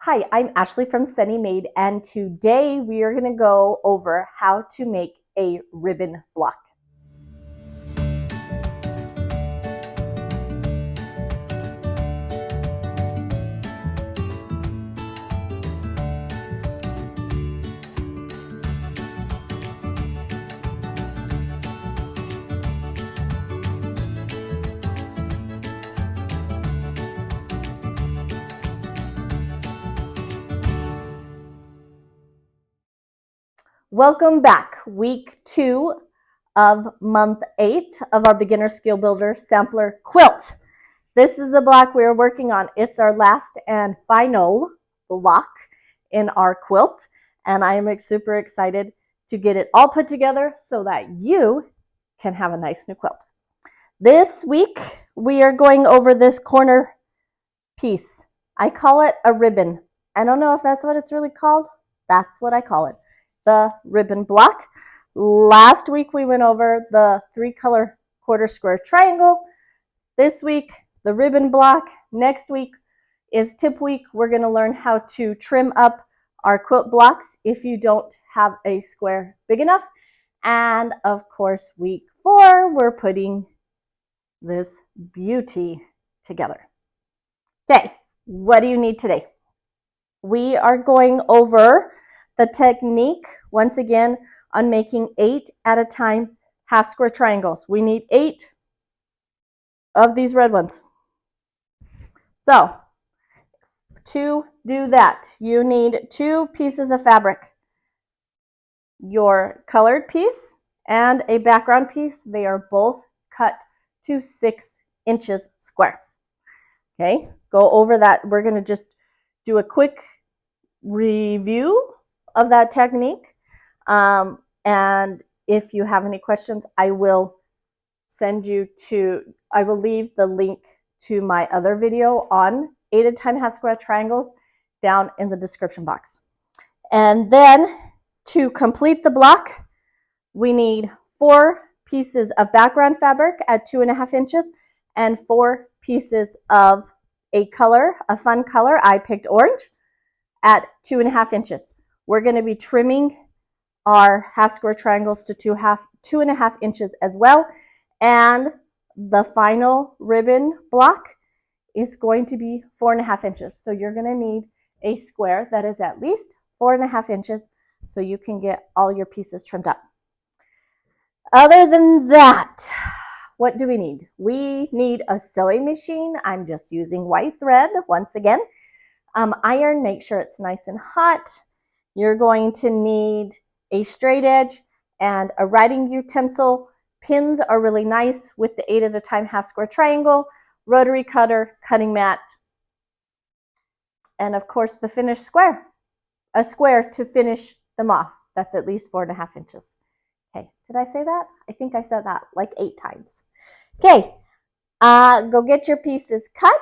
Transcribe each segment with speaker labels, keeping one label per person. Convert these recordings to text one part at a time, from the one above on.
Speaker 1: Hi, I'm Ashley from Sunny Made, and today we are going to go over how to make a ribbon block. Welcome back, week 2 of month 8 of our Beginner Skill Builder Sampler Quilt. This is the block we are working on. It's our last and final block in our quilt, and I am super excited to get it all put together so that you can have a nice new quilt. This week, we are going over this corner piece. I call it a ribbon. I don't know if that's what it's really called. That's what I call it. The ribbon block. Last week we went over the 3-color quarter square triangle. This week, the ribbon block. Next week is tip week. We're going to learn how to trim up our quilt blocks if you don't have a square big enough. And of course, week 4, we're putting this beauty together. Okay, what do you need today? We are going over the technique, once again, on making 8 at a time half square triangles. We need 8 of these red ones. So, to do that, you need 2 pieces of fabric. Your colored piece and a background piece, they are both cut to 6 inches square. Okay, go over that. We're going to just do a quick review of that technique. And if you have any questions, I will leave the link to my other video on 8 at a time half square triangles down in the description box. And then to complete the block, we need 4 pieces of background fabric at 2.5 inches and 4 pieces of a color, a fun color. I picked orange at 2.5 inches. We're going to be trimming our half square triangles to 2.5 inches as well. And the final ribbon block is going to be 4.5 inches. So you're going to need a square that is at least 4.5 inches so you can get all your pieces trimmed up. Other than that, what do we need? We need a sewing machine. I'm just using white thread once again. Iron, make sure it's nice and hot. You're going to need a straight edge and a writing utensil. Pins are really nice with the 8 at a time half square triangle, rotary cutter, cutting mat, and of course the finished square. A square to finish them off. That's at least 4.5 inches. Okay, did I say that? I think I said that like 8 times. Okay, go get your pieces cut.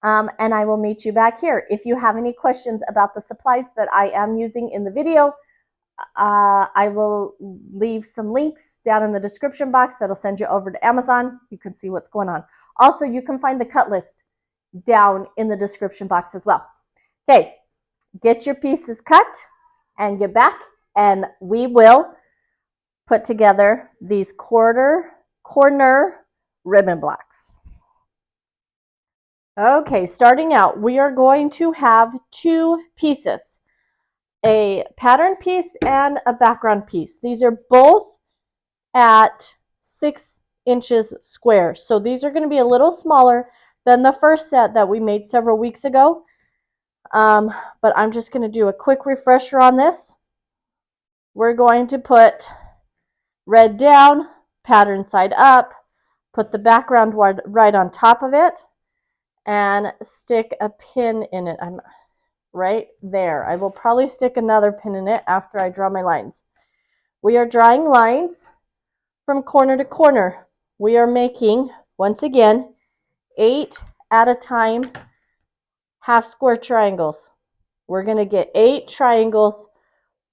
Speaker 1: And I will meet you back here. If you have any questions about the supplies that I am using in the video, I will leave some links down in the description box that'll send you over to Amazon. You can see what's going on. Also, you can find the cut list down in the description box as well. Okay, get your pieces cut and get back, and we will put together these corner ribbon blocks. Okay, starting out, we are going to have 2 pieces, a pattern piece and a background piece. These are both at 6 inches square. So these are going to be a little smaller than the first set that we made several weeks ago. But I'm just going to do a quick refresher on this. We're going to put red down, pattern side up, put the background right on top of it, and stick a pin in it. I'm right there. I will probably stick another pin in it after I draw my lines. We are drawing lines from corner to corner. We are making, once again, 8 at a time half square triangles. We're going to get 8 triangles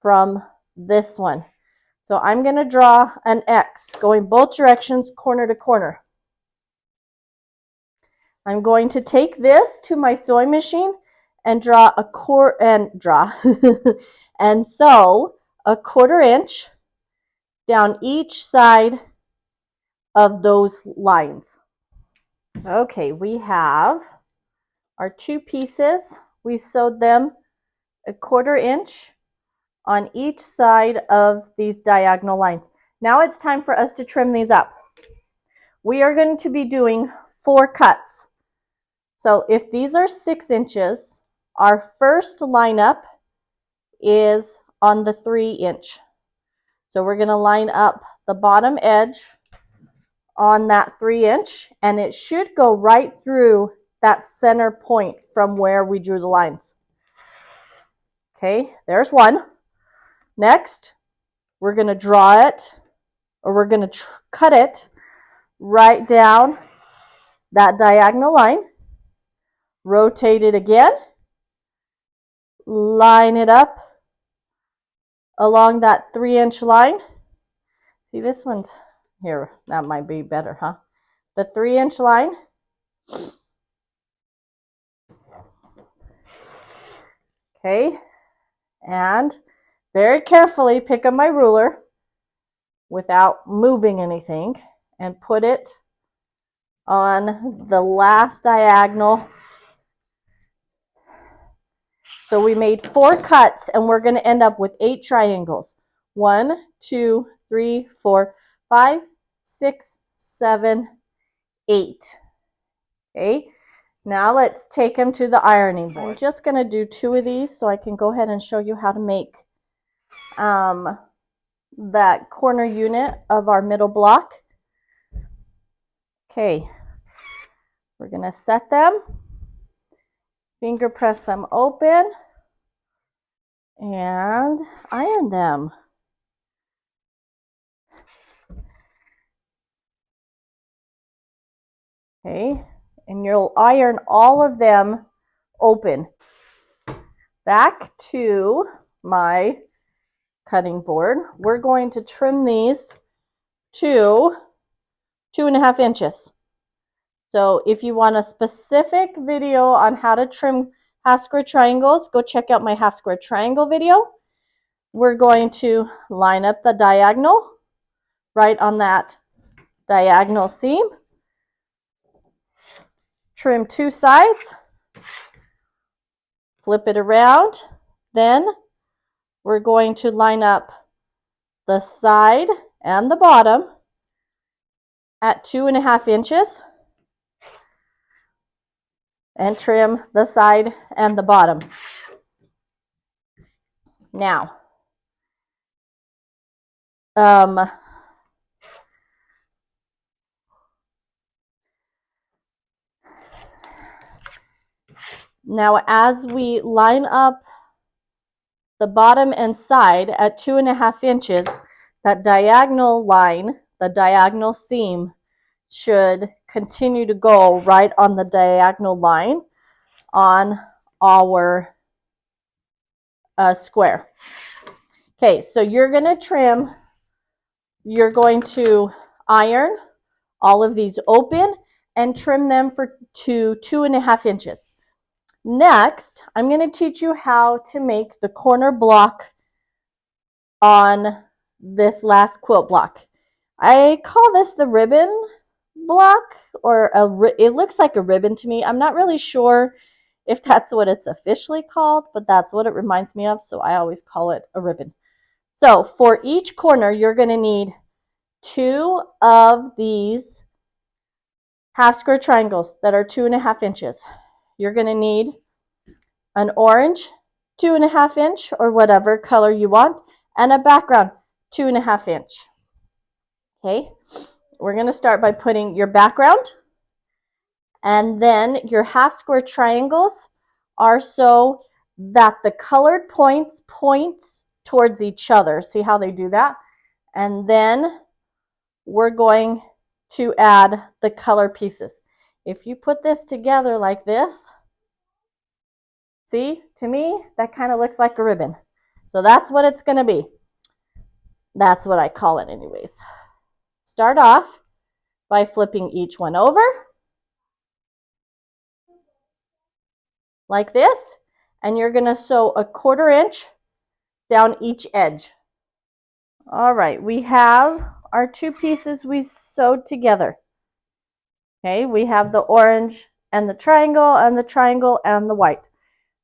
Speaker 1: from this one. So I'm going to draw an X going both directions, corner to corner. I'm going to take this to my sewing machine and draw a and sew a 1/4 inch down each side of those lines. Okay, we have our 2 pieces. We sewed them a 1/4 inch on each side of these diagonal lines. Now it's time for us to trim these up. We are going to be doing 4 cuts. So if these are 6 inches, our first lineup is on the 3 inch. So we're going to line up the bottom edge on that 3 inch, and it should go right through that center point from where we drew the lines. Okay, there's one. Next, we're going to draw it, or we're going to cut it right down that diagonal line. Rotate it again. Line it up along that 3 inch line. See, this one's here. That might be better, huh? The 3 inch line. Okay, and very carefully pick up my ruler without moving anything and put it on the last diagonal. So we made 4 cuts, and we're going to end up with 8 triangles. 1, 2, 3, 4, 5, 6, 7, 8. Okay, now let's take them to the ironing board. I'm just going to do 2 of these so I can go ahead and show you how to make that corner unit of our middle block. Okay, we're going to set them, finger press them open, and iron them. Okay, and you'll iron all of them open. Back to my cutting board, we're going to trim these to 2.5 inches. So if you want a specific video on how to trim half square triangles, go check out my half square triangle video. We're going to line up the diagonal right on that diagonal seam. Trim 2 sides. Flip it around. Then we're going to line up the side and the bottom at 2.5 inches and trim the side and the bottom. Now, as we line up the bottom and side at 2.5 inches, that diagonal line, the diagonal seam, should continue to go right on the diagonal line on our square. Okay, so you're going to trim, you're going to iron all of these open and trim them to 2.5 inches. Next, I'm going to teach you how to make the corner block on this last quilt block. I call this the ribbon block, or it looks like a ribbon to me. I'm not really sure if that's what it's officially called, but that's what it reminds me of, so I always call it a ribbon. So for each corner, you're going to need 2 of these half square triangles that are 2.5 inches. You're going to need an orange 2.5 inch, or whatever color you want, and a background 2.5 inch. Okay, we're going to start by putting your background, and then your half square triangles are so that the colored points towards each other. See how they do that? And then we're going to add the color pieces. If you put this together like this, see, to me, that kind of looks like a ribbon. So that's what it's going to be. That's what I call it anyways. Start off by flipping each one over like this, and you're going to sew a 1/4 inch down each edge. All right, we have our 2 pieces we sewed together. Okay, we have the orange and the triangle and the triangle and the white.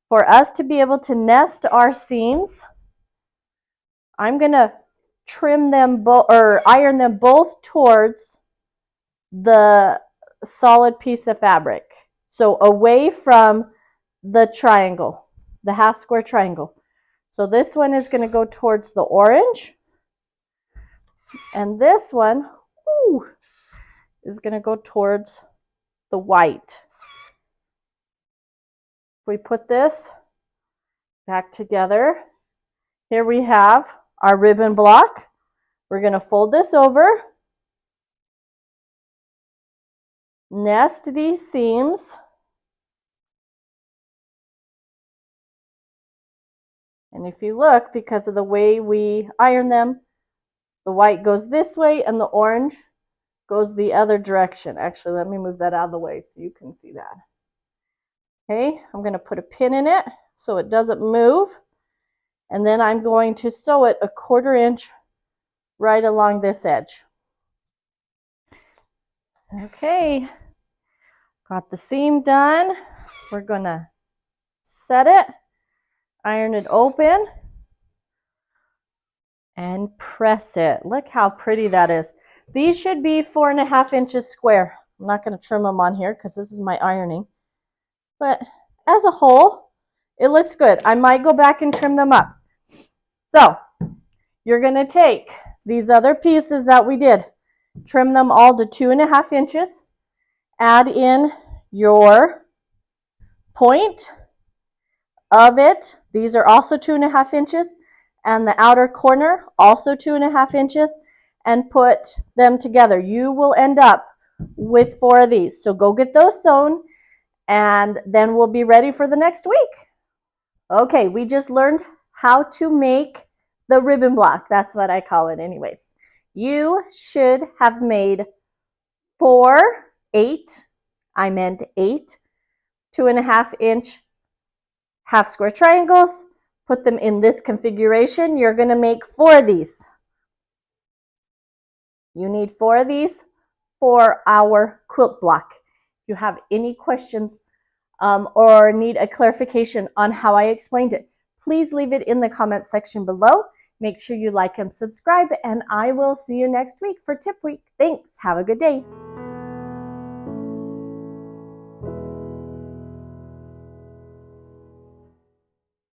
Speaker 1: For us to be able to nest our seams, I'm going to trim them both or iron them both towards the solid piece of fabric. So away from the triangle, the half square triangle. So this one is going to go towards the orange, and this one is going to go towards the white. We put this back together. Here we have our ribbon block. We're going to fold this over, nest these seams, and if you look, because of the way we iron them, the white goes this way and the orange goes the other direction. Actually, let me move that out of the way so you can see that. Okay, I'm going to put a pin in it so it doesn't move, and then I'm going to sew it a 1/4 inch right along this edge. Okay, got the seam done. We're going to set it, iron it open, and press it. Look how pretty that is. These should be 4.5 inches square. I'm not going to trim them on here because this is my ironing. But as a whole, it looks good. I might go back and trim them up. So you're going to take these other pieces that we did, trim them all to 2.5 inches, add in your point of it. These are also 2.5 inches, and the outer corner also 2.5 inches, and put them together. You will end up with 4 of these. So go get those sewn, and then we'll be ready for the next week. Okay, we just learned how to make the ribbon block. That's what I call it anyways. You should have made 8 2.5 inch half square triangles. Put them in this configuration. You're going to make 4 of these. You need 4 of these for our quilt block. If you have any questions or need a clarification on how I explained it, please leave it in the comment section below. Make sure you like and subscribe, and I will see you next week for Tip Week. Thanks. Have a good day.